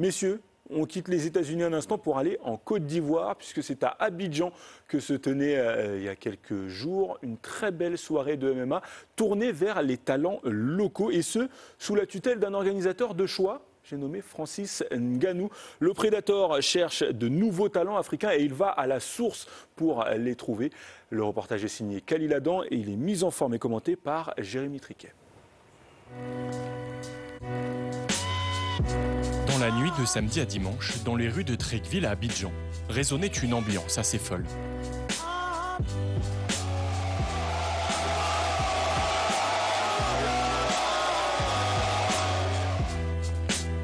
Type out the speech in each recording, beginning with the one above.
Messieurs, on quitte les États-Unis un instant pour aller en Côte d'Ivoire, puisque c'est à Abidjan que se tenait il y a quelques jours une très belle soirée de MMA tournée vers les talents locaux, et ce, sous la tutelle d'un organisateur de choix. J'ai nommé Francis Ngannou. Le Predator cherche de nouveaux talents africains et il va à la source pour les trouver. Le reportage est signé Khalil Adam et il est mis en forme et commenté par Jérémy Triquet. Dans la nuit de samedi à dimanche, dans les rues de Treichville à Abidjan, résonnait une ambiance assez folle.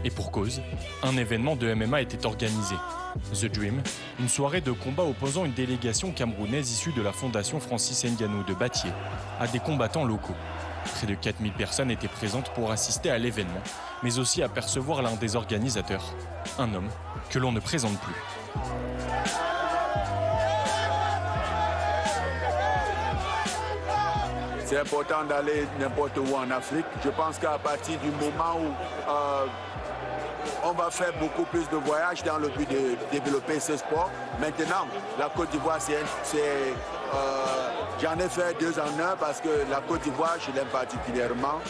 Et pour cause, un événement de MMA était organisé. The Dream, une soirée de combat opposant une délégation camerounaise issue de la fondation Francis Ngannou de Batié à des combattants locaux. Près de 4000 personnes étaient présentes pour assister à l'événement, mais aussi apercevoir l'un des organisateurs, un homme que l'on ne présente plus. C'est important d'aller n'importe où en Afrique. Je pense qu'à partir du moment où on va faire beaucoup plus de voyages dans le but de développer ce sport. Maintenant, la Côte d'Ivoire, j'en ai fait 2 en 1 parce que la Côte d'Ivoire, je l'aime particulièrement.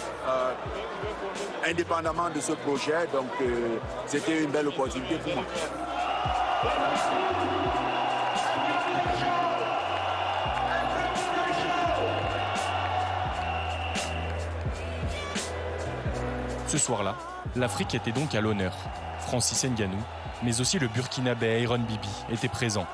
Indépendamment de ce projet, donc c'était une belle opportunité pour moi. Ce soir-là, l'Afrique était donc à l'honneur. Francis Ngannou, mais aussi le Burkinabé Aaron Bibi étaient présents.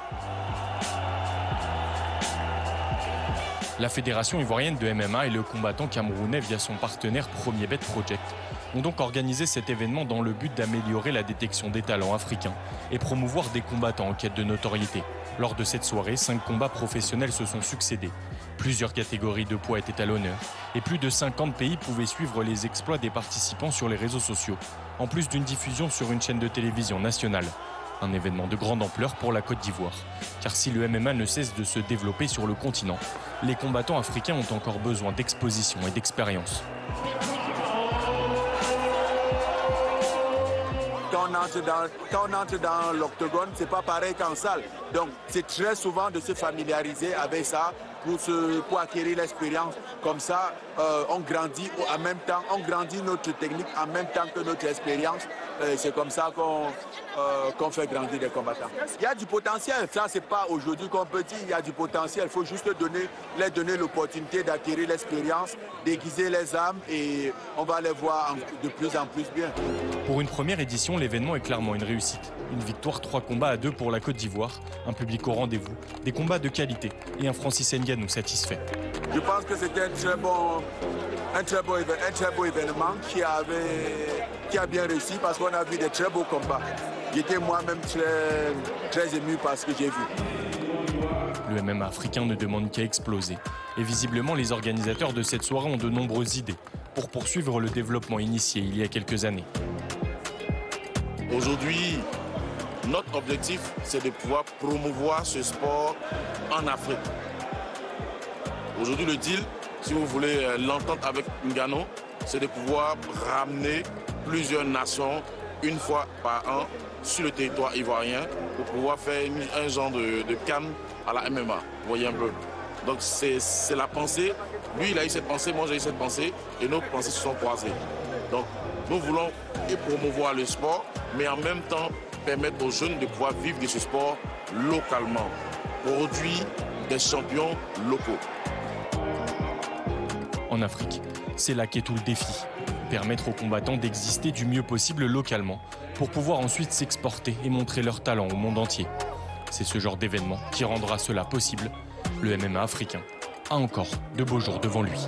La Fédération ivoirienne de MMA et le combattant camerounais via son partenaire Premier Bet Project ont donc organisé cet événement dans le but d'améliorer la détection des talents africains et promouvoir des combattants en quête de notoriété. Lors de cette soirée, 5 combats professionnels se sont succédés. Plusieurs catégories de poids étaient à l'honneur et plus de 50 pays pouvaient suivre les exploits des participants sur les réseaux sociaux, en plus d'une diffusion sur une chaîne de télévision nationale. Un événement de grande ampleur pour la Côte d'Ivoire, car si le MMA ne cesse de se développer sur le continent, les combattants africains ont encore besoin d'exposition et d'expérience. Quand on entre dans l'octogone, c'est pas pareil qu'en salle. Donc c'est très souvent de se familiariser avec ça pour acquérir l'expérience. Comme ça, on grandit en même temps, on grandit notre technique en même temps que notre expérience. C'est comme ça qu'on fait grandir les combattants. Il y a du potentiel, ça c'est pas aujourd'hui qu'on peut dire, il y a du potentiel. Il faut juste leur donner l'opportunité d'acquérir l'expérience, déguiser les armes et on va les voir de plus en plus bien. Pour une première édition, l'événement est clairement une réussite. Une victoire 3 combats à 2 pour la Côte d'Ivoire, un public au rendez-vous, des combats de qualité et un Francis Ngannou satisfait. Je pense que c'était un très beau événement qui a bien réussi parce qu'on a vu des très beaux combats. J'étais moi-même très ému par ce que j'ai vu. Le MMA africain ne demande qu'à exploser. Et visiblement, les organisateurs de cette soirée ont de nombreuses idées pour poursuivre le développement initié il y a quelques années. Aujourd'hui, notre objectif, c'est de pouvoir promouvoir ce sport en Afrique. Aujourd'hui, le deal, si vous voulez l'entente avec Ngannou, c'est de pouvoir ramener plusieurs nations une fois par an sur le territoire ivoirien pour pouvoir faire un genre de CAN à la MMA. Vous voyez un peu. Donc c'est la pensée. Lui, il a eu cette pensée, moi j'ai eu cette pensée et nos pensées se sont croisées. Donc nous voulons et promouvoir le sport, mais en même temps permettre aux jeunes de pouvoir vivre de ce sport localement. Produire des champions locaux. En Afrique, c'est là qu'est tout le défi. Permettre aux combattants d'exister du mieux possible localement pour pouvoir ensuite s'exporter et montrer leur talent au monde entier. C'est ce genre d'événement qui rendra cela possible. Le MMA africain a encore de beaux jours devant lui.